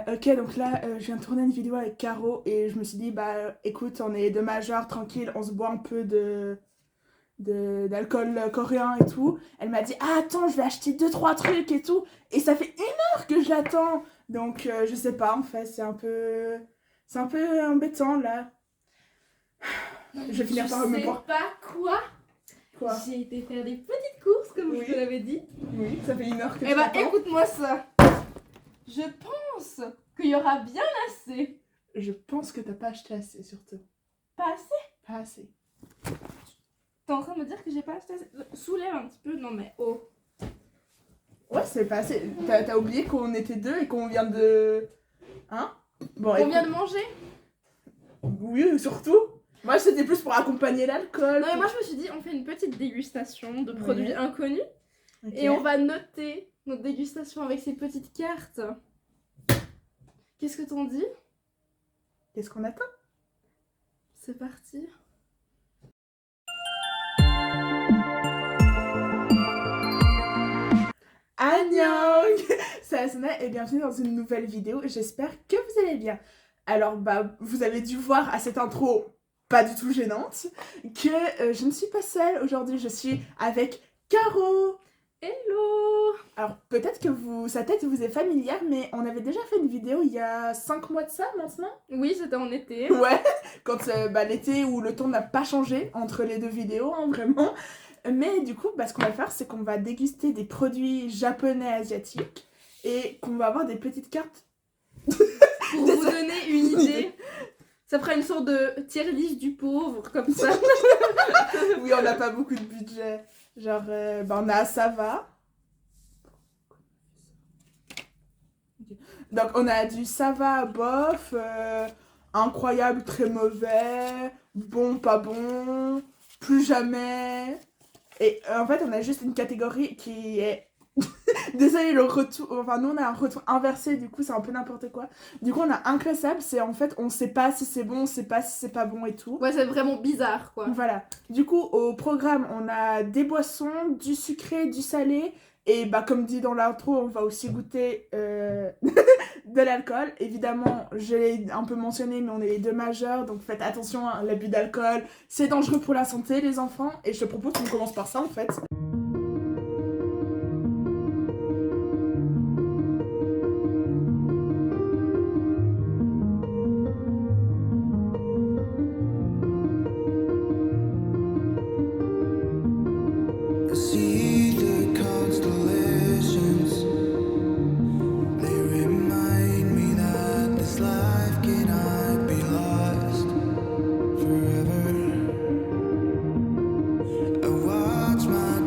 Ok, donc là, je viens de tourner une vidéo avec Caro et je me suis dit, bah écoute, on est deux majeurs, tranquille, on se boit un peu d'alcool coréen et tout. Elle m'a dit, ah attends, je vais acheter deux, trois trucs et tout. Et ça fait 1 heure que je l'attends. Donc je sais pas, en fait, c'est un peu embêtant là. Je vais finir par me sais boire. pas quoi. Quoi? J'ai été faire des petites courses, comme Oui. je te l'avais dit. Oui, ça fait 1 heure que Eh je bah, t'attends. écoute-moi ça. Je pense qu'il y aura bien assez. Je pense que t'as pas acheté assez, surtout. Pas assez? Pas assez. T'es en train de me dire que j'ai pas acheté assez? Soulève un petit peu. Non, mais oh. Ouais, c'est pas assez. T'as oublié qu'on était deux et qu'on vient de... Hein? Bon, On écoute. vient de manger? Oui, surtout. Moi, c'était plus pour accompagner l'alcool. Non, mais moi, je me suis dit, on fait une petite dégustation de Ouais. produits inconnus. Ok. Et on va noter notre dégustation avec ces petites cartes. Qu'est-ce que t'en dis? Qu'est-ce qu'on attend? C'est parti. Annyeong. C'est Asuna et bienvenue dans une nouvelle vidéo. J'espère que vous allez bien. Alors, bah, vous avez dû voir à cette intro pas du tout gênante que je ne suis pas seule. Aujourd'hui, je suis avec Caro. Hello! Alors, peut-être que sa tête vous est familière, mais on avait déjà fait une vidéo il y a 5 mois de ça maintenant. Oui, c'était en été. Ouais, quand l'été où le temps n'a pas changé entre les deux vidéos, hein, vraiment. Mais du coup, ce qu'on va faire, c'est qu'on va déguster des produits japonais asiatiques et qu'on va avoir des petites cartes. Pour vous donner une idée, ça fera une sorte de tier list du pauvre, comme ça. Oui, on n'a pas beaucoup de budget. Genre, on a ça va. Donc, on a du ça va, bof, incroyable, très mauvais, bon, pas bon, plus jamais. Et en fait, on a juste une catégorie qui est... Désolé, le retour... Enfin, nous, on a un retour inversé, du coup, c'est un peu n'importe quoi. Du coup, on a inclassable, c'est en fait, on sait pas si c'est bon, on sait pas si c'est pas bon et tout. Ouais, c'est vraiment bizarre, quoi. Voilà. Du coup, au programme, on a des boissons, du sucré, du salé. Et comme dit dans l'intro, on va aussi goûter de l'alcool. Évidemment, je l'ai un peu mentionné, mais on est les deux majeurs, donc faites attention à l'abus d'alcool. C'est dangereux pour la santé, les enfants. Et je te propose qu'on commence par ça, en fait. See the constellations. They remind me that this life cannot be lost forever. I watch my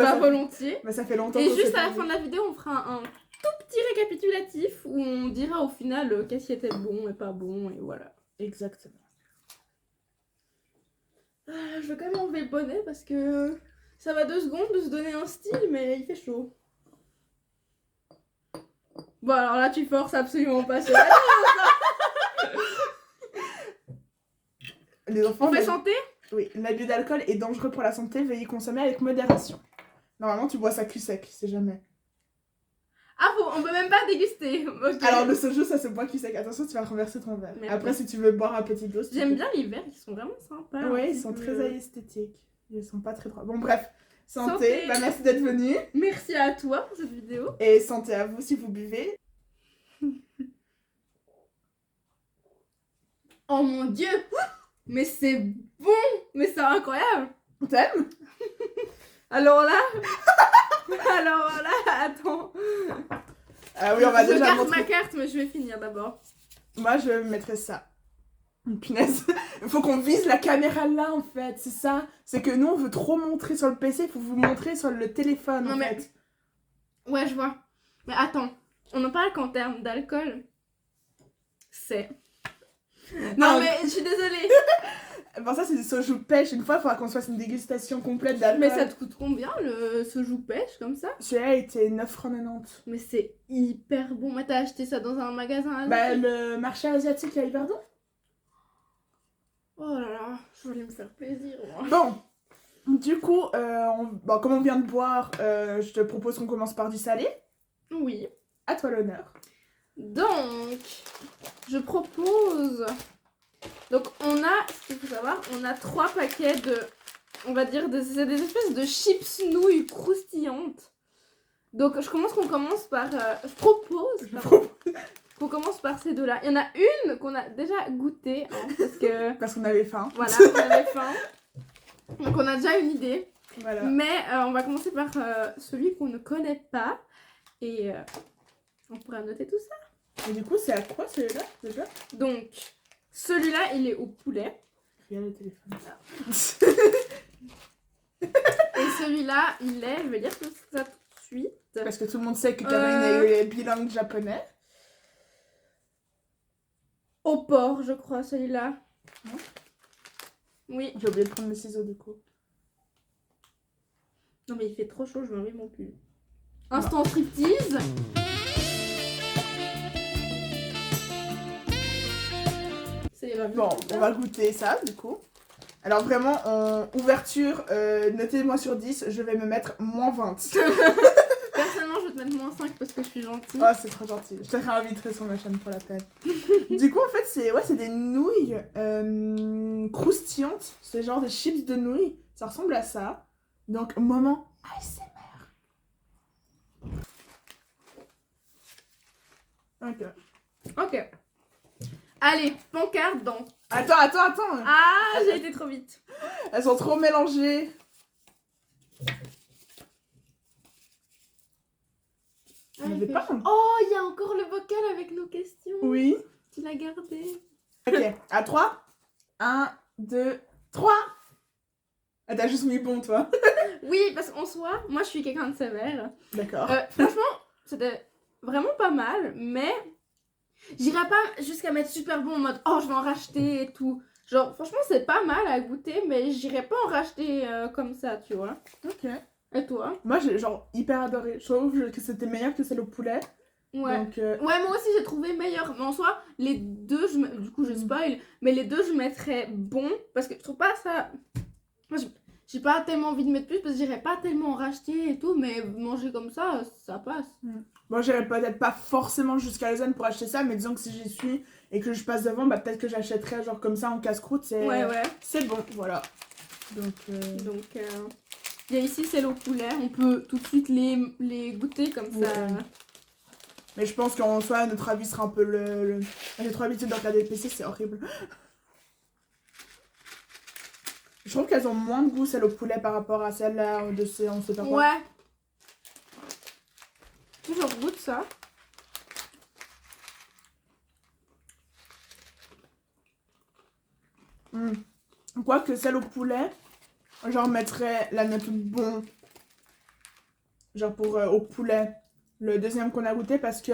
Bah, volontiers. Bah, ça fait longtemps Et qu'on juste s'est à la pas fin de vu. la vidéo, on fera un tout petit récapitulatif où on dira au final qu'est-ce qui était bon et pas bon, et voilà. Exactement. Ah, je veux quand même enlever le bonnet parce que ça va 2 secondes de se donner un style, mais il fait chaud. Bon, alors là, tu forces absolument pas sur la Les enfants, On fait l'abus- santé? oui, l'abus d'alcool est dangereux pour la santé, veuillez consommer avec modération. Normalement, tu bois ça cul sec, c'est jamais. Ah, on peut même pas déguster. Ok. Alors, le soju, ça se boit cul sec. Attention, tu vas renverser ton verre. Merde. Après, si tu veux boire un petit dose, tu J'aime peux. bien les verres, ils sont vraiment sympas. Ouais, un ils petit sont peu. très esthétiques. Ils sont pas très droits. Bon, bref. Santé. Santé. Bah, merci d'être venu. Merci à toi pour cette vidéo. Et santé à vous si vous buvez. Oh mon dieu! Mais c'est bon! Mais c'est incroyable! T'aimes? Alors là, attends. Ah oui, on va je déjà garde montrer. ma carte, mais je vais finir d'abord. Moi, je mettrais ça. Punaise. Il faut qu'on vise la caméra là, en fait. C'est ça. C'est que nous, on veut trop montrer sur le PC. Il faut vous montrer sur le téléphone, Non, en mais- fait. Ouais, je vois. Mais attends, on en parle qu'en termes d'alcool, c'est. Non, mais je suis désolée. Bon, ça, c'est du soju pêche. Une fois, il faudra qu'on se fasse une dégustation complète d'alcool. Mais ça te coûte combien ce joue pêche comme ça? Celui-là était 9,90 €. Mais c'est hyper bon. Mais t'as acheté ça dans un magasin Bah, asiatique? le marché asiatique à Yverdon. Oh là là, je voulais me faire plaisir. Moi. Bon, du coup, bon, comme on vient de boire, je te propose qu'on commence par du salé. Oui. À toi l'honneur. Donc, je propose. Donc, on a, ce qu'il faut savoir, on a 3 paquets de. On va dire, c'est des espèces de chips nouilles croustillantes. Donc, qu'on commence par. Je propose. pardon, qu'on commence par ces deux-là. Il y en a une qu'on a déjà goûtée, hein, parce que. Parce qu'on avait faim. Voilà, on avait faim. Donc, on a déjà une idée. Voilà. Mais on va commencer par celui qu'on ne connaît pas. Et on pourra noter tout ça. Et du coup, c'est à quoi celui-là déjà? Donc, celui-là, il est au poulet. Regarde le téléphone. Et celui-là, il est, je vais dire tout ça tout de suite. Parce que tout le monde sait que Karine est bilingue japonais. Au porc, je crois, celui-là. Non. Oui. J'ai oublié de prendre mes ciseaux du coup. Non, mais il fait trop chaud, je vais enlever mon pull. Instant striptease. Ça ira mieux. Bon, on va goûter ça du coup. Alors vraiment, en ouverture, notez-moi sur 10, je vais me mettre moins 20. Personnellement, je vais te mettre moins 5 parce que je suis gentille. Oh, c'est trop gentil. Je te réinviterai sur ma chaîne pour la peine. Du coup, en fait, c'est des nouilles croustillantes. C'est genre des chips de nouilles. Ça ressemble à ça. Donc, moment ASMR. Ok. Ok. Allez, pancarte dans. Attends. Ah, j'ai été trop vite. Elles sont trop mélangées. Ah, Il y il avait fait pas chaud. un- Oh, il y a encore le bocal avec nos questions. Oui. Tu l'as gardé. Ok, à 3. 1, 2, 3. Ah, t'as juste mis bon, toi. Oui, parce qu'en soi, moi je suis quelqu'un de sévère. D'accord. Franchement, c'était vraiment pas mal, mais j'irais pas jusqu'à mettre super bon en mode oh, je vais en racheter et tout. Genre, franchement, c'est pas mal à goûter, mais j'irais pas en racheter comme ça, tu vois. Ok. Et toi? Moi, j'ai genre hyper adoré. Je trouve que c'était meilleur que celle au poulet. Ouais. Donc, Ouais, moi aussi j'ai trouvé meilleur. Mais en soi, les deux, du coup je spoil, mais les deux je mettrais bon parce que je trouve pas ça. Moi, j'ai pas tellement envie de mettre plus parce que j'irais pas tellement en racheter et tout, mais manger comme ça, ça passe. moi, j'irais peut-être pas forcément jusqu'à la zone pour acheter ça, mais disons que si j'y suis et que je passe devant, bah peut-être que j'achèterais genre comme ça en casse-croûte. Ouais. C'est bon, voilà. Donc, Donc, il y a ici celle au poulet, on peut tout de suite les goûter comme ça. Ouais. Mais je pense qu'en soi, notre avis sera un peu le... J'ai trop habitué de regarder le PC, c'est horrible. Je trouve qu'elles ont moins de goût, celles au poulet, par rapport à celles-là de ces... On sait pas quoi. Ouais. Je goûte ça. Quoique celle au poulet, j'en mettrais la note bon. Genre pour au poulet. Le deuxième qu'on a goûté parce que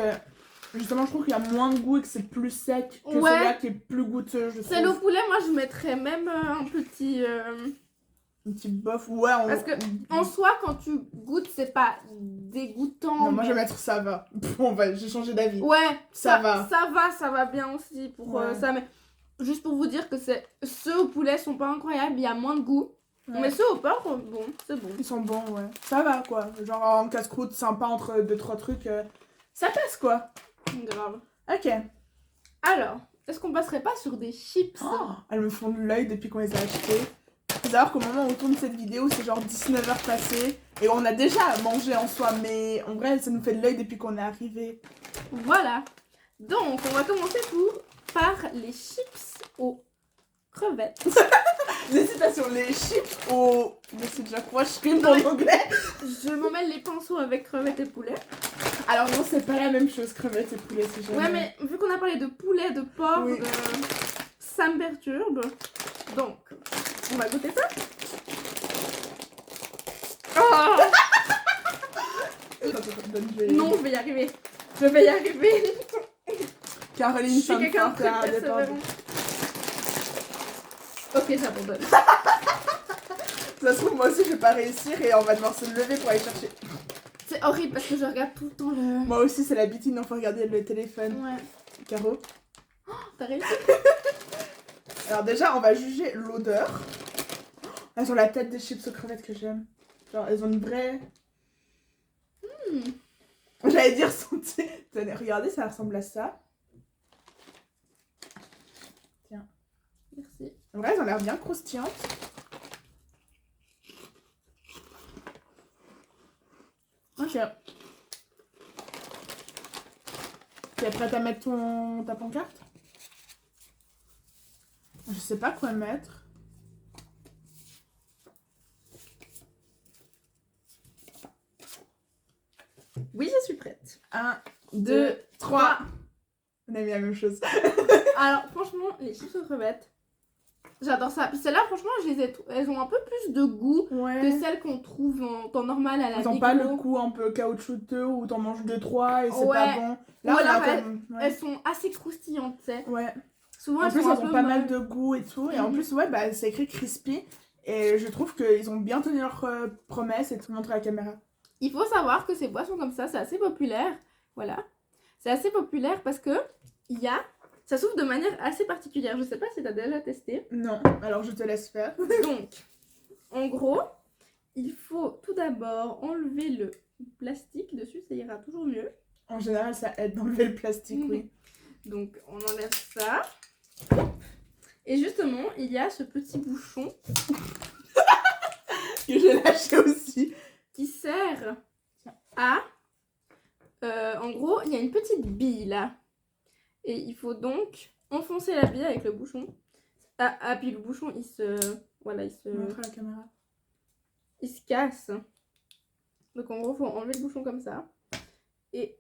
justement je trouve qu'il y a moins de goût et que c'est plus sec que Ouais. celui-là qui est plus goûteux, je Celle au trouve. poulet, moi je mettrais même un petit... Un petit bof, ouais. Parce que en soi, quand tu goûtes, c'est pas dégoûtant. Non, moi je vais mais- mettre ça va. J'ai changé d'avis. Ouais, Ça va. ça va bien aussi pour Ouais. ça. Mais juste pour vous dire que ceux au poulet sont pas incroyables, il y a moins de goût. Ouais. Mais ceux au porc, bon, c'est bon. Ils sont bons, ouais. Ça va quoi. Genre en casse-croûte sympa entre 2-3 trucs. Ça passe quoi. Grave. Ok. Alors, est-ce qu'on passerait pas sur des chips? Oh, elles me font de l'œil depuis qu'on les a achetés. Faut savoir qu'au moment où on tourne cette vidéo, c'est genre 19h passées. Et on a déjà mangé en soi, mais en vrai, ça nous fait de l'œil depuis qu'on est arrivé. Voilà. Donc, on va commencer par les chips aux crevettes. Les citations, les chips au... Mais c'est déjà quoi, je scream en anglais. Je m'emmêle les pinceaux avec crevettes et poulet. Alors non, c'est pas la même chose, crevettes et poulet, c'est jamais... Ouais, mais vu qu'on a parlé de poulet, de porc, Oui. ça me perturbe. Donc, on va goûter ça. Oh non, je vais y arriver. Je vais y arriver. Caroline, Je suis femme quelqu'un de forte, très indépendante. persévérant. Ok, j'abandonne. Ça se trouve, moi aussi, je vais pas réussir et on va devoir se lever pour aller chercher. C'est horrible parce que je regarde tout le temps le... Moi aussi, c'est l'habitude, il faut regarder le téléphone. Ouais. Caro. T'as réussi? Alors déjà, on va juger l'odeur. Elles ont la tête des chips aux crevettes que j'aime. Genre, elles ont une vraie... J'allais dire sentir. Tenez, regardez, ça ressemble à ça. Merci. En vrai, elles ont l'air bien croustillantes. Ok. Tu es prête à mettre ta pancarte? Je sais pas quoi mettre. Oui, je suis prête. 1, 2, Deux, 3. On a mis la même chose. Alors, franchement, les chips aux crevettes, j'adore ça. Puis celles-là, franchement, elles ont un peu plus de goût que Ouais. celles qu'on trouve en temps normal à la Ils ont pas Migros. le goût un peu caoutchouteux où t'en manges 2-3 et c'est Ouais. pas bon. Là, Ou on a alors, comme... Elles sont assez croustillantes, tu sais. Ouais. Souvent, En elles plus, sont un elles ont peu pas mal molles. de goût et tout. Et en Mhm. plus, ouais, bah, c'est écrit crispy. Et je trouve qu'ils ont bien tenu leur promesse et tout montré à la caméra. Il faut savoir que ces boissons comme ça, c'est assez populaire. Voilà. C'est assez populaire parce que ça s'ouvre de manière assez particulière. Je sais pas si t'as déjà testé. Non, alors je te laisse faire. Donc, en gros, il faut tout d'abord enlever le plastique dessus, ça ira toujours mieux. En général, ça aide d'enlever le plastique, oui. Donc, on enlève ça. Et justement, il y a ce petit bouchon Que j'ai lâché aussi. qui sert à... en gros, il y a une petite bille là. Et il faut donc enfoncer la bille avec le bouchon. Ah, puis le bouchon, il se... Voilà, Montre à la caméra. il se casse. Donc en gros, faut enlever le bouchon comme ça. Et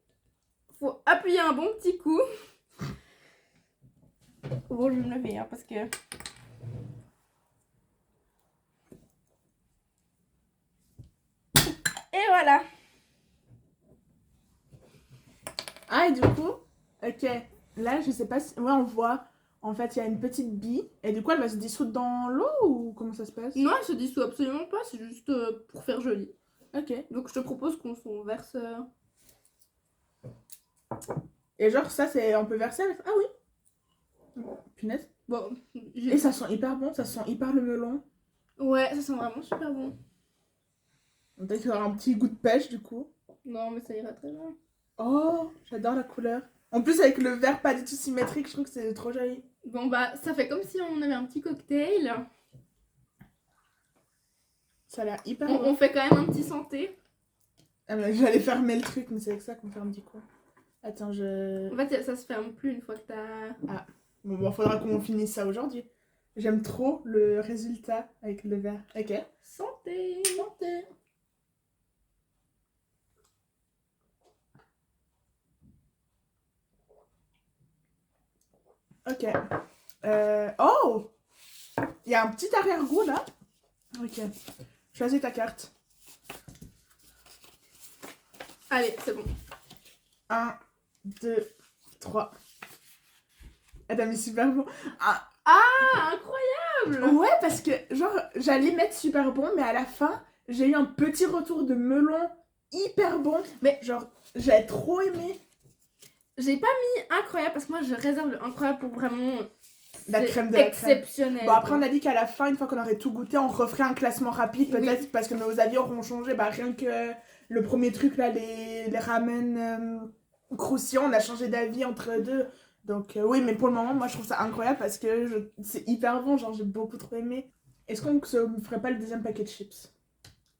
faut appuyer un bon petit coup. Bon, je vais me lever hein, parce que... Et voilà. Ah, et du coup, ok. Là, je sais pas si... Ouais, on voit... En fait, il y a une petite bille. Et du coup, elle va se dissoudre dans l'eau ou comment ça se passe? Non, elle se dissout absolument pas, c'est juste pour faire joli. Ok. Donc je te propose qu'on s'en verse... Et genre, ça, c'est... On peut verser avec... Ah oui. Punaise. Bon, Et ça sent hyper bon, ça sent hyper le melon. Ouais, ça sent vraiment super bon. On dirait qu'il y aura un petit goût de pêche, du coup. Non, mais ça ira très bien. Oh, j'adore la couleur. En plus, avec le verre pas du tout symétrique, je trouve que c'est trop joli. Bon bah, ça fait comme si on avait un petit cocktail. Ça a l'air hyper On bon. fait quand même un petit santé. Ah, mais j'allais fermer le truc, mais c'est avec ça qu'on fait un petit coup. Attends, je... En fait, ça se ferme plus une fois que t'as... Bon, bon, faudra qu'on finisse ça aujourd'hui. J'aime trop le résultat avec le verre. Ok. Santé. Santé. Ok. Oh! Il y a un petit arrière-goût là. Ok. Choisis ta carte. Allez, c'est bon. 1, 2, 3. Ah, t'as mis super bon. Ah, Ah, incroyable. ouais, parce que, genre, j'allais mettre super bon, mais à la fin, j'ai eu un petit retour de melon hyper bon. Mais- genre, j'ai trop aimé. J'ai pas mis incroyable parce que moi je réserve le incroyable pour vraiment La c'est crème de la crème. exceptionnel. Bon, après, on a dit qu'à la fin, une fois qu'on aurait tout goûté, on referait un classement rapide, Oui. peut-être parce que nos avis auront changé. Bah, rien que le premier truc, là, les ramen croustillants, on a changé d'avis entre les deux. Donc, oui, mais pour le moment, moi, je trouve ça incroyable parce que c'est hyper bon. Genre, j'ai beaucoup trop aimé. Est-ce qu'on se ferait pas le deuxième paquet de chips?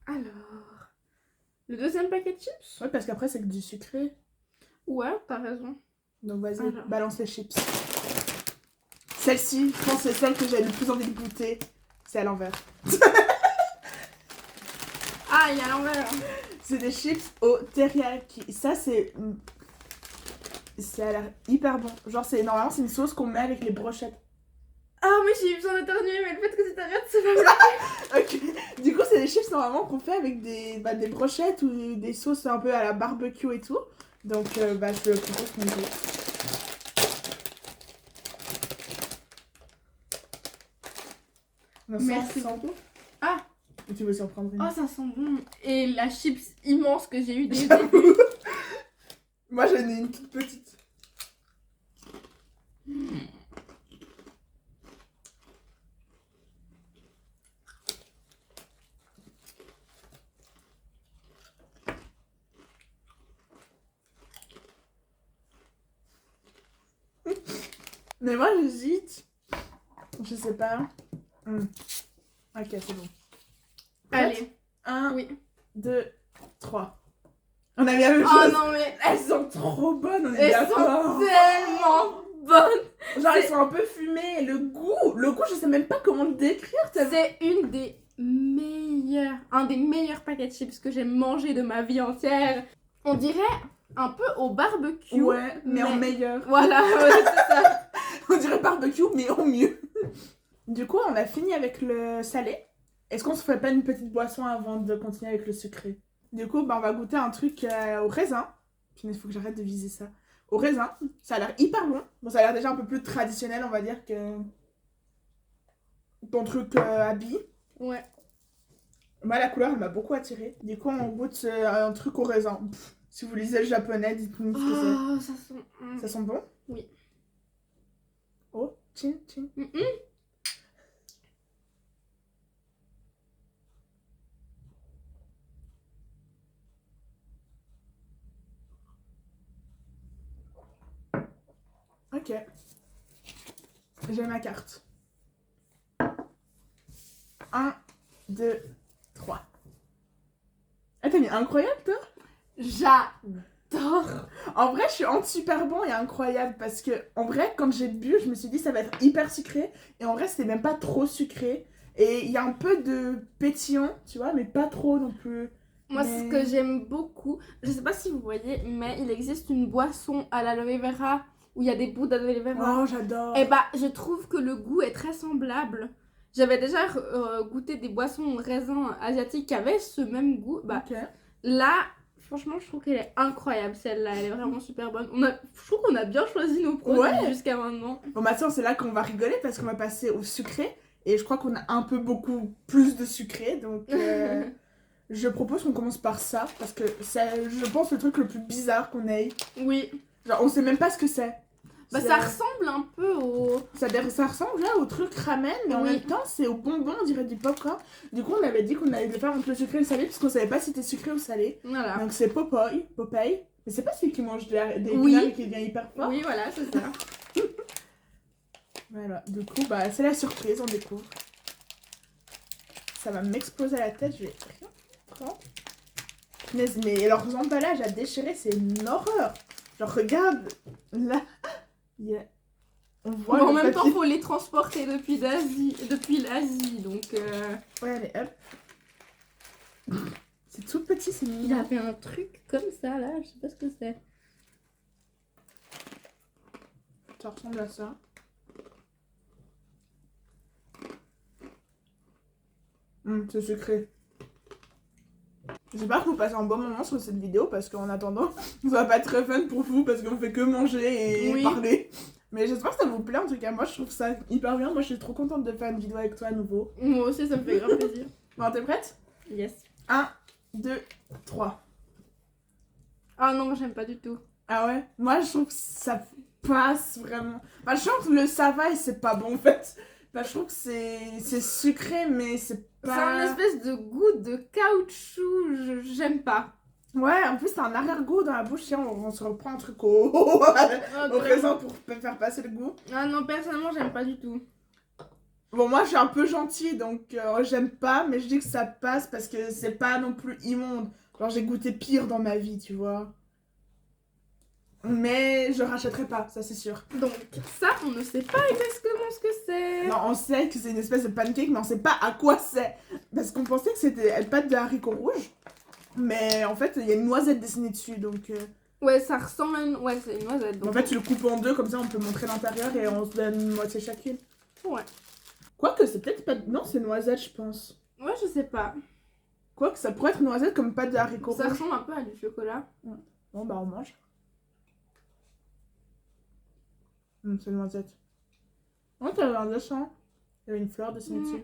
Alors, le deuxième paquet de chips? Ouais, parce qu'après, c'est que du sucré. Ouais, t'as raison. Donc, vas-y, Alors. balance les chips. Celle-ci, je pense que c'est celle que j'ai le plus envie de goûter. C'est à l'envers. Ah, il y a l'envers. C'est des chips au teriyaki. Ça, c'est. Ça a l'air hyper bon. Genre, normalement, c'est une sauce qu'on met avec les brochettes. Ah, mais j'ai eu besoin d'éternuer, mais le fait que tu t'arrêtes, c'est pas vrai. Ok. Du coup, c'est des chips normalement qu'on fait avec des brochettes ou des sauces un peu à la barbecue et tout. Donc, je te propose qu'on goûte. On Merci sent beaucoup. Ah. Ou tu veux aussi en prendre une? Oh, ça sent bon. Et la chips immense que j'ai eu dès le début. Moi, j'en ai une toute petite. Mais moi, j'hésite. Je sais pas. Ok, c'est bon. Allez. 1, Oui. 2, 3. On a mis la même Oh chose. non, mais Elles sont trop bonnes, on est elles d'accord. sont tellement bonnes. Genre, elles sont un peu fumées. Le goût, je sais même pas comment le décrire. C'est une des meilleures, un des meilleurs paquets de chips que j'ai mangé de ma vie entière. On dirait un peu au barbecue. Ouais, mais en meilleur. Voilà, ouais, c'est ça. On dirait barbecue, mais en mieux. Du coup, on a fini avec le salé. Est-ce qu'on se ferait pas une petite boisson avant de continuer avec le sucré? Du coup, on va goûter un truc au raisin. Putain, il faut que j'arrête de viser ça. Au raisin, ça a l'air hyper bon. Bon, ça a l'air déjà un peu plus traditionnel, on va dire, que ton truc à billes. Ouais. Moi, la couleur, elle m'a beaucoup attirée. Du coup, on goûte un truc au raisin. Si vous lisez le japonais, dites-nous ce que Oh, ça sent... c'est. Ça sent bon? Oui. Oh, tchin, tchin. Ok. J'ai ma carte. 1, 2, 3. Ah, t'as mis incroyable, toi? J'adore. En vrai, je suis entre super bon et incroyable parce que, en vrai, quand j'ai bu, je me suis dit ça va être hyper sucré. Et en vrai, c'était même pas trop sucré. Et il y a un peu de pétillant, tu vois, mais pas trop non plus. Moi, Mais- ce que j'aime beaucoup, je sais pas si vous voyez, mais il existe une boisson à l'aloe vera où il y a des bouts d'aloe vera. Oh, j'adore. Et bah, je trouve que le goût est très semblable. J'avais déjà goûté des boissons au raisin asiatiques qui avaient ce même goût. Bah, Ok. là, franchement, je trouve qu'elle est incroyable, celle-là. Elle est vraiment super bonne. Je trouve qu'on a bien choisi nos produits Ouais. jusqu'à maintenant. Bon, maintenant, c'est là qu'on va rigoler parce qu'on va passer au sucré. Et je crois qu'on a un peu beaucoup plus de sucré. Donc, je propose qu'on commence par ça. Parce que c'est, je pense, le truc le plus bizarre qu'on ait. Oui. Genre, on sait même pas ce que c'est. Bah, C'est- ça ressemble un peu au... ça ressemble là au truc ramen, mais en Oui. même temps, c'est au bonbon, on dirait du popcorn. Du coup, on avait dit qu'on allait le faire entre le sucré et le salé, parce qu'on savait pas si c'était sucré ou salé. Voilà. Donc, c'est Popeye. Mais c'est pas celui qui mange des Oui. épinards et qui devient hyper fort. Oui, voilà, c'est ça. Voilà, du coup, bah, c'est la surprise, on découvre. Ça va m'exploser à la tête, je vais rien prendre. Punaise, mais leurs emballages à déchirer, c'est une horreur. Genre, regarde, là, il y a... on voit Mais en le même temps, papier. faut les transporter depuis l'Asie, donc... Ouais, allez, hop. C'est tout petit, c'est Il mignon. avait un truc comme ça, là, je sais pas ce que c'est. Ça ressemble à ça. C'est sucré. J'espère que vous passez un bon moment sur cette vidéo parce qu'en attendant, ça va pas être très fun pour vous parce qu'on fait que manger et Oui. parler. Mais j'espère que ça vous plaît en tout cas. Moi, je trouve ça hyper bien. Moi, je suis trop contente de faire une vidéo avec toi à nouveau. Moi aussi, ça me fait grave plaisir. Bon, t'es prête? Yes. 1, 2, 3. Ah non, j'aime pas du tout. Ah ouais? Moi, je trouve que ça passe vraiment. Enfin, je trouve que le ça va et c'est pas bon en fait. Enfin, je trouve que c'est sucré, mais c'est C'est un pas. espèce de goût de caoutchouc, j'aime pas. Ouais, en plus, c'est un arrière-goût dans la bouche. Tiens, on se reprend un truc au raisin pour faire passer le goût. Ah non, personnellement, j'aime pas du tout. Bon, moi, je suis un peu gentille, donc j'aime pas, mais je dis que ça passe parce que c'est pas non plus immonde. Genre, j'ai goûté pire dans ma vie, tu vois. Mais je rachèterai pas, ça c'est sûr. Donc ça, on ne sait pas exactement ce que c'est. Non, on sait que c'est une espèce de pancake, mais on sait pas à quoi c'est. Parce qu'on pensait que c'était une pâte de haricots rouges. Mais en fait, il y a une noisette dessinée dessus, donc... Ouais, ça ressemble à une... Ouais, c'est une noisette. Donc... En fait, tu le coupes en deux, comme ça on peut montrer l'intérieur et on se donne une moitié chacune. Ouais. Quoique, c'est peut-être pas... Non, c'est noisette, je pense. Ouais, je sais pas. Quoique, ça pourrait être noisette comme pâte de haricots Ça rouges. ressemble un peu à du chocolat. Bon, bah on mange. C'est noisette. Oh, t'avais un dessin. Il y avait une fleur dessinée dessus.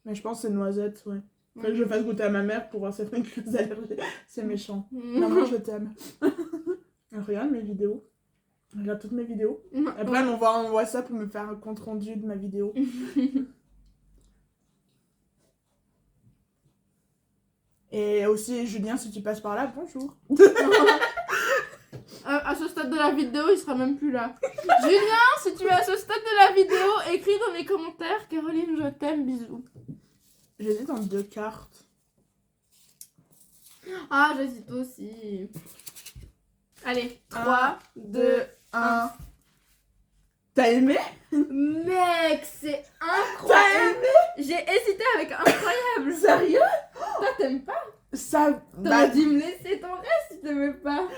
Mais je pense que c'est noisette, ouais. Faudrait que je fasse goûter à ma mère pour voir si elle fait une crise d'allergie. C'est méchant. Maman, je t'aime. Regarde mes vidéos. Regarde toutes mes vidéos. Après, elle m'envoie un WhatsApp pour me faire un compte rendu de ma vidéo. Et aussi, Julien, si tu passes par là, bonjour. À ce stade de la vidéo, il sera même plus là. Julien, si tu es à ce stade de la vidéo, écris dans les commentaires. Caroline, je t'aime, bisous. J'hésite entre deux cartes. Ah, j'hésite aussi. Allez, 3, 3, 2, 2, 1. T'as aimé? Mec, c'est T'as incroyable. aimé? J'ai hésité avec incroyable. Sérieux? Toi, t'aimes pas? Ça... T'aurais dû me laisser ton reste si t'aimais pas.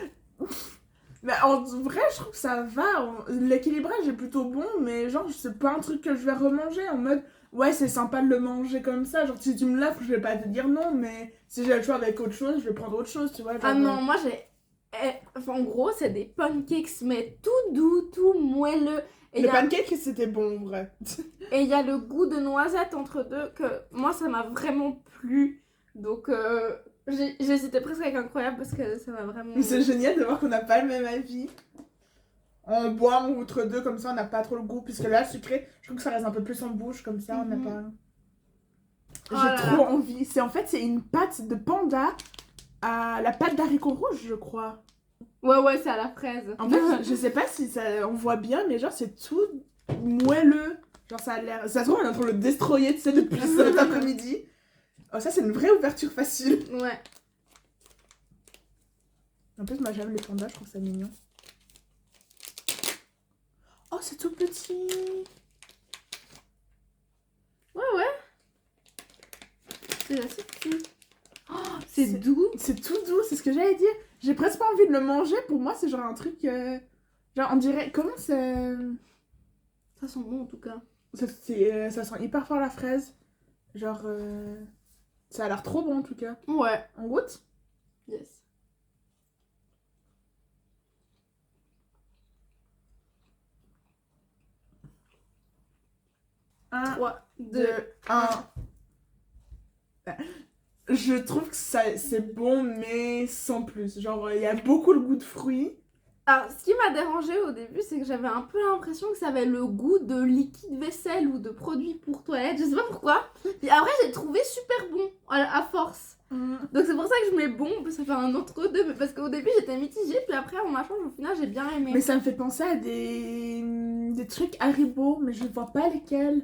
Mais en vrai, je trouve que ça va. L'équilibrage est plutôt bon, mais genre, c'est pas un truc que je vais remanger en mode ouais, c'est sympa de le manger comme ça. Genre, si tu me l'offres, je vais pas te dire non, mais si j'ai le choix avec autre chose, je vais prendre autre chose, tu vois. Genre, Ah non, moi j'ai. Enfin, en gros, c'est des pancakes, mais tout doux, tout moelleux. Et le y a- pancake, c'était bon, en vrai. et il y a le goût de noisette entre deux que moi ça m'a vraiment plu. Donc j'hésitais presque avec incroyable parce que ça m'a vraiment. Mais c'est génial de voir qu'on n'a pas le même avis. On boit entre deux, comme ça, on n'a pas trop le goût. Puisque là, sucré, je trouve que ça reste un peu plus en bouche, comme ça, on n'a pas... Oh J'ai là trop là. envie. C'est une pâte de panda à la pâte d'haricots rouges, je crois. Ouais, c'est à la fraise. En fait, je sais pas si ça, on voit bien, mais genre, c'est tout moelleux. Genre, ça a l'air... Ça se trouve, on est en train de le destroyer, tu sais, depuis cet après-midi. Oh, ça, c'est une vraie ouverture facile. Ouais. En plus, moi, j'aime les pandas, je trouve ça mignon. Oh, c'est tout petit. Ouais. C'est assez petit. Oh, c'est doux. C'est tout doux, c'est ce que j'allais dire. J'ai presque pas envie de le manger. Pour moi, c'est genre un truc... Genre, on dirait... Comment c'est... Ça sent bon en tout cas. Ça sent hyper fort la fraise. Genre... Ça a l'air trop bon, en tout cas. Ouais. On goûte? Yes. Un, 3, 2, 2, 1. Je trouve que c'est bon, mais sans plus. Genre, il y a beaucoup le goût de fruits. Alors, ce qui m'a dérangé au début, c'est que j'avais un peu l'impression que ça avait le goût de liquide vaisselle ou de produit pour toilette. Je sais pas pourquoi. Et après, j'ai trouvé super bon à force. Donc, c'est pour ça que je mets bon, parce que ça fait un entre-deux. Mais parce qu'au début, j'étais mitigée, puis après, en machin, au final, j'ai bien aimé. Mais ça me fait penser à des trucs Haribo, mais je vois pas lesquels.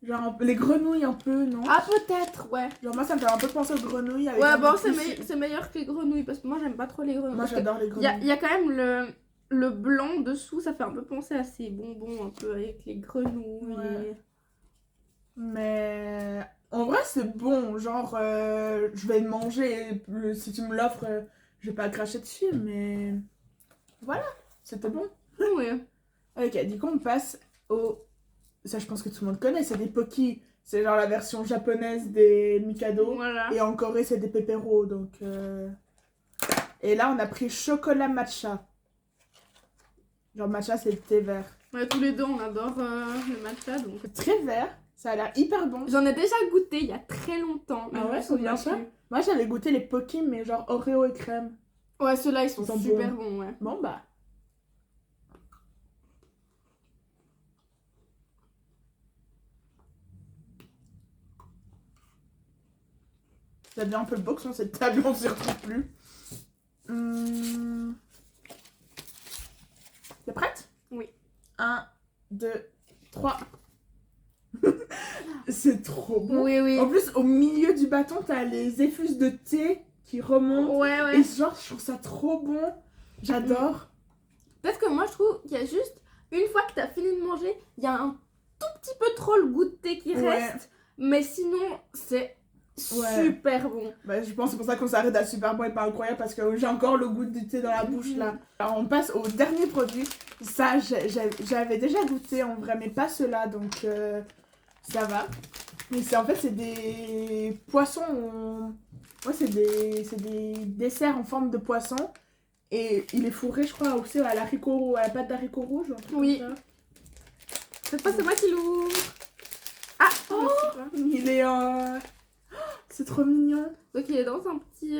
Genre les grenouilles un peu, non? Ah, peut-être, ouais. Genre moi ça me fait un peu penser aux grenouilles avec Ouais, un bon, peu plus- c'est meilleur que les grenouilles, parce que moi, j'aime pas trop les grenouilles. Moi Parce que j'adore les y grenouilles. y a quand même le blanc dessous, ça fait un peu penser à ces bonbons un peu avec les grenouilles. Ouais. Mais en vrai c'est bon, genre je vais le manger, et si tu me l'offres, je vais pas cracher dessus, mais voilà, c'était bon. Ouais. Ok, du coup on passe au... Ça, je pense que tout le monde connaît, c'est des Pocky. C'est genre la version japonaise des Mikado. Voilà. Et en Corée, c'est des Pepero, donc... Et là, on a pris chocolat matcha. Genre matcha, c'est le thé vert. Ouais, tous les deux, on adore le matcha, donc... C'est très vert, ça a l'air hyper bon. J'en ai déjà goûté il y a très longtemps. Mais Ah je ouais, me souviens c'est bien plus. Moi, j'avais goûté les Pocky, mais genre Oreo et crème. Ouais, ceux-là, ils sont Ils sont super bons, ouais. Bon, bah... Ça devient un peu le boxon, cette table, on s'y retrouve plus. T'es prête? Oui. 1, 2, 3. C'est trop bon. Oui, oui. En plus, au milieu du bâton, t'as les effluves de thé qui remontent. Ouais, ouais. Et genre, je trouve ça trop bon. J'adore. Parce que moi, je trouve qu'il y a juste, une fois que t'as fini de manger, il y a un tout petit peu trop le goût de thé qui Ouais. reste. Mais sinon, c'est super bon. Bah, je pense que c'est pour ça qu'on s'arrête à super bon et pas incroyable parce que j'ai encore le goût du thé dans la bouche là. Alors on passe au dernier produit. Ça, j'avais déjà goûté en vrai, mais pas ceux-là, donc ça va. Mais en fait, c'est des poissons. Ouais, c'est des desserts en forme de poisson. Et il est fourré, je crois, aussi à la pâte d'haricot rouge. Oui. Comme ça. Cette fois, c'est moi qui l'ouvre. Ah, je sais pas. Il est c'est trop mignon. Donc, il est dans un petit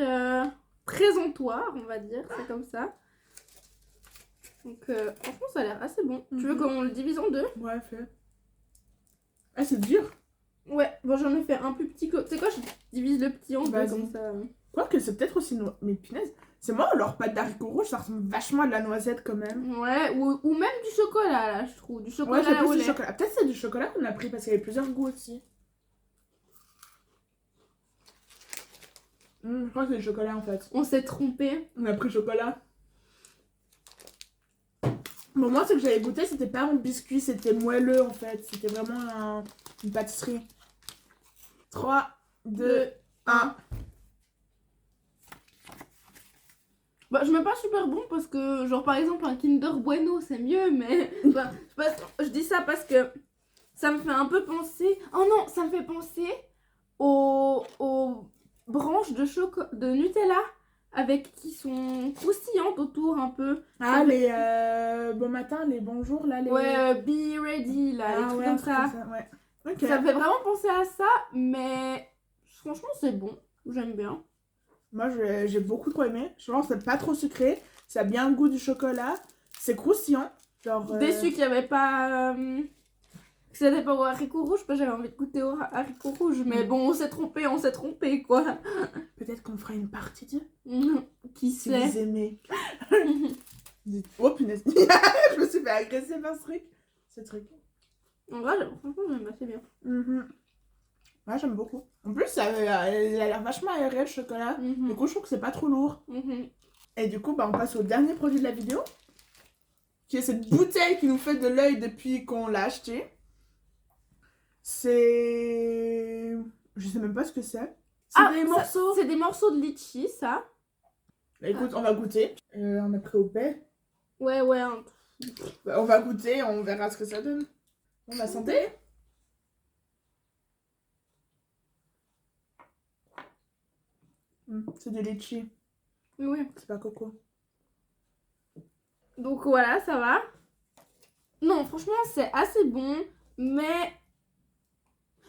présentoir, on va dire. C'est comme ça. Donc, franchement, ça a l'air assez bon. Tu veux qu'on le divise en deux? Ouais, fait. Ah, c'est dur. Ouais, bon, j'en ai fait un plus petit que... Tu sais quoi, je divise le petit en deux, Vas-y. comme ça. Quoique, c'est peut-être aussi... Mais punaise, c'est moi, leur pâte d'haricot rouge, ça ressemble vachement à de la noisette quand même. Ouais, ou même du chocolat, là, je trouve. Du chocolat Ouais, j'ai au plus du lait. chocolat. Peut-être c'est du chocolat qu'on a pris parce qu'il y avait plusieurs goûts aussi. Je crois que c'est du chocolat en fait. On s'est trompé. On a pris chocolat. Bon, moi, ce que j'avais goûté, c'était pas un biscuit, c'était moelleux en fait. C'était vraiment une pâtisserie. 3, 2, 1. Bah, je mets pas super bon parce que, genre, par exemple, un Kinder Bueno, c'est mieux, mais... bah, je dis ça parce que ça me fait un peu penser... Oh non, ça me fait penser aux branches de Nutella avec qui sont croustillantes autour un peu. Ah, les bon matin, les bonjours là. Les... Ouais, Be Ready, là, les trucs ouais, comme un truc ça. Ouais. Ok. Ça me fait vraiment penser à ça, mais franchement, c'est bon. J'aime bien. Moi, j'ai beaucoup trop aimé. Je pense que c'est pas trop sucré. Ça a bien le goût du chocolat. C'est croustillant. Genre, Déçu qu'il n'y avait pas... que c'était pas au haricot rouge, parce que j'avais envie de goûter au haricot rouge. Mais bon, on s'est trompé, quoi. Peut-être qu'on fera une partie 2. Qui Si sait. vous aimez. Oh punaise. Je me suis fait agresser par ce truc. En vrai, franchement, j'aime assez bien. Ouais, j'aime beaucoup. En plus, ça il a l'air vachement aéré le chocolat. Du coup, je trouve que c'est pas trop lourd. Et du coup, bah, on passe au dernier produit de la vidéo. Qui est cette bouteille qui nous fait de l'œil depuis qu'on l'a acheté. C'est... Je sais même pas ce que c'est. C'est des morceaux. C'est des morceaux de litchi, ça. Bah, écoute, on va goûter. On a pris au paix. Ouais. Bah, on va goûter, on verra ce que ça donne. On va santé. C'est du litchi, Oui. c'est pas coco. Donc voilà, ça va. Non, franchement, c'est assez bon, mais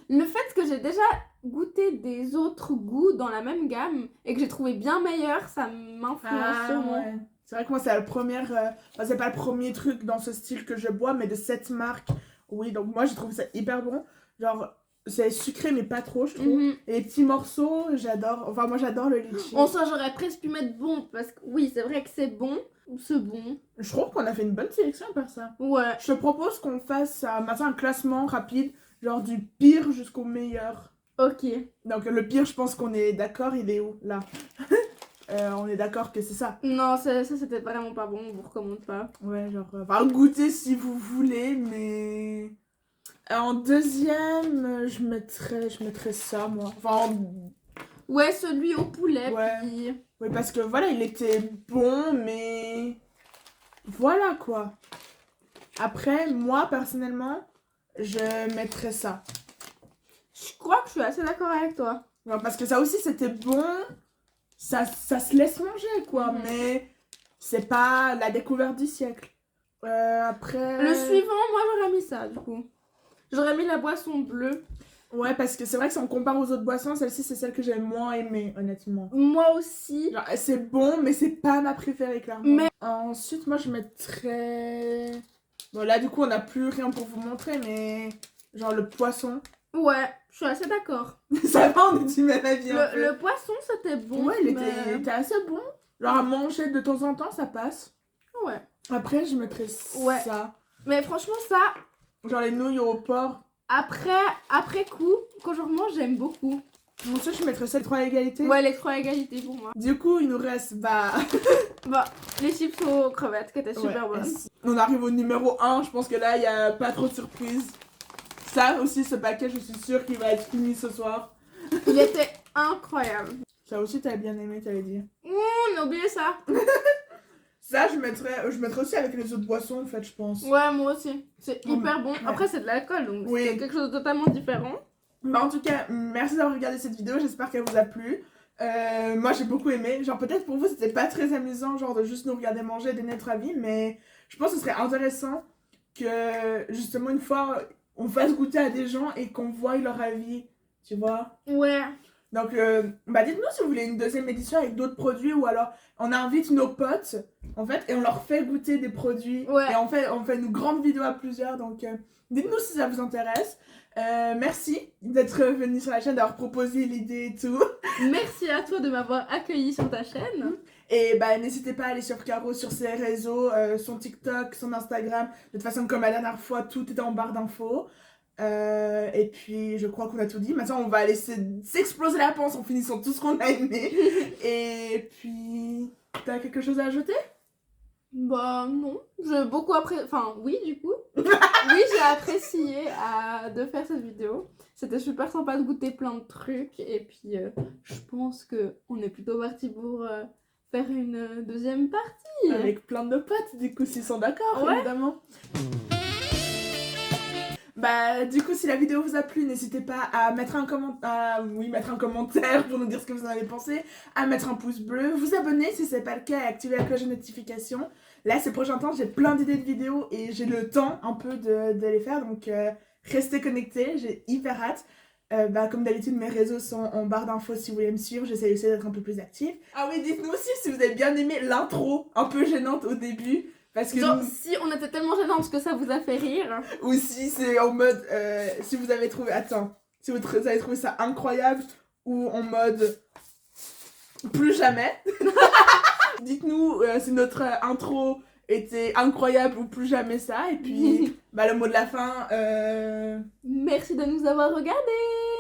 le fait que j'ai déjà goûté des autres goûts dans la même gamme et que j'ai trouvé bien meilleur, ça m'influence sûrement. Ouais. C'est vrai que moi, c'est la première... enfin, c'est pas le premier truc dans ce style que je bois, mais de cette marque. Oui, donc moi, j'ai trouvé ça hyper bon. Genre, c'est sucré, mais pas trop, je trouve. Et les petits morceaux, j'adore. Enfin, moi, j'adore le litchi. En soi, j'aurais presque pu mettre bon, parce que oui, c'est vrai que c'est bon. C'est bon. Je trouve qu'on a fait une bonne sélection par ça. Ouais. Je te propose qu'on fasse maintenant un classement rapide, genre du pire jusqu'au meilleur. Ok. Donc le pire, je pense qu'on est d'accord, il est où? Là. On est d'accord que c'est ça. Non, ça c'était vraiment pas bon, on vous recommande pas. Ouais, genre, enfin, goûtez si vous voulez, mais... En deuxième, je mettrais ça, moi. Enfin, Ouais, celui au poulet, Ouais. puis... oui, parce que voilà, il était bon, mais... Voilà, quoi. Après, moi, personnellement, je mettrais ça. Je crois que je suis assez d'accord avec toi. Genre, parce que ça aussi, c'était bon. Ça se laisse manger, quoi. Mhm. Mais c'est pas la découverte du siècle. Après... Le suivant, moi j'aurais mis ça du coup. J'aurais mis la boisson bleue. Ouais, parce que c'est vrai que si on compare aux autres boissons, celle-ci, c'est celle que j'ai moins aimée, honnêtement. Moi aussi. Genre, c'est bon, mais c'est pas ma préférée, clairement. Mais- Ensuite, moi, je mettrais... Bon, là, du coup, on n'a plus rien pour vous montrer, mais... Genre, le poisson. Ouais, je suis assez d'accord. Ça va, on est du même avis, un peu. Le poisson, c'était bon. Ouais, il mais- était assez bon. Genre, à manger de temps en temps, ça passe. Ouais. Après, je mettrais Ouais. ça. Mais franchement, ça, Genre, les nouilles au porc. après coup, quand je remange, j'aime beaucoup. Ensuite, je mettrais ça, les 3 à égalité. Ouais, les 3 égalités pour moi. Du coup, il nous reste, bah... Bah, les chips aux crevettes qui étaient super Ouais, bonnes. on arrive au numéro 1, je pense que là, il n'y a pas trop de surprises. Ça aussi, ce paquet, je suis sûre qu'il va être fini ce soir. Il était incroyable. Ça aussi, t'as bien aimé, t'avais dit. On a oublié ça. Ça, je mettrais aussi avec les autres boissons, en fait, je pense. Ouais, moi aussi. C'est Non, hyper bon. ouais. Après, c'est de l'alcool, donc Oui. c'est quelque chose de totalement différent. Bah, en tout cas, merci d'avoir regardé cette vidéo, j'espère qu'elle vous a plu. Moi, j'ai beaucoup aimé. Genre, peut-être pour vous, c'était pas très amusant, genre, de juste nous regarder manger et donner notre avis, mais je pense que ce serait intéressant que, justement, une fois, on fasse goûter à des gens et qu'on voie leur avis, tu vois. Ouais. Donc, bah dites-nous si vous voulez une deuxième édition avec d'autres produits ou alors on invite nos potes, en fait, et on leur fait goûter des produits. Ouais. Et on fait une grande vidéo à plusieurs, donc dites-nous si ça vous intéresse. Merci d'être venu sur la chaîne, d'avoir proposé l'idée et tout. Merci à toi de m'avoir accueilli sur ta chaîne. Et bah n'hésitez pas à aller sur Caro sur ses réseaux, son TikTok, son Instagram. De toute façon, comme la dernière fois, tout est en barre d'infos. Et puis je crois qu'on a tout dit. Maintenant on va laisser s'exploser la panse en finissant tout ce qu'on a aimé. Et puis t'as quelque chose à ajouter? Bah non, j'ai beaucoup apprécié, enfin oui du coup, oui j'ai apprécié de faire cette vidéo, c'était super sympa de goûter plein de trucs et puis je pense que on est plutôt parti pour faire une deuxième partie. Avec plein de potes du coup s'ils sont d'accord, Ouais. évidemment. Bah du coup si la vidéo vous a plu, n'hésitez pas à mettre un commentaire pour nous dire ce que vous en avez pensé, à mettre un pouce bleu, vous abonner si c'est pas le cas et activer la cloche de notification. Là ces prochains temps j'ai plein d'idées de vidéos et j'ai le temps un peu de les faire, donc restez connectés, j'ai hyper hâte. Bah, comme d'habitude mes réseaux sont en barre d'infos si vous voulez me suivre, j'essaie aussi d'être un peu plus active. Ah oui, dites-nous aussi si vous avez bien aimé l'intro un peu gênante au début. Parce que Genre si on était tellement gênants que ça vous a fait rire. ou si c'est en mode, si vous avez trouvé, si vous avez trouvé ça incroyable, ou en mode, plus jamais. Dites-nous si notre intro était incroyable ou plus jamais ça, et puis, bah le mot de la fin, Merci de nous avoir regardés.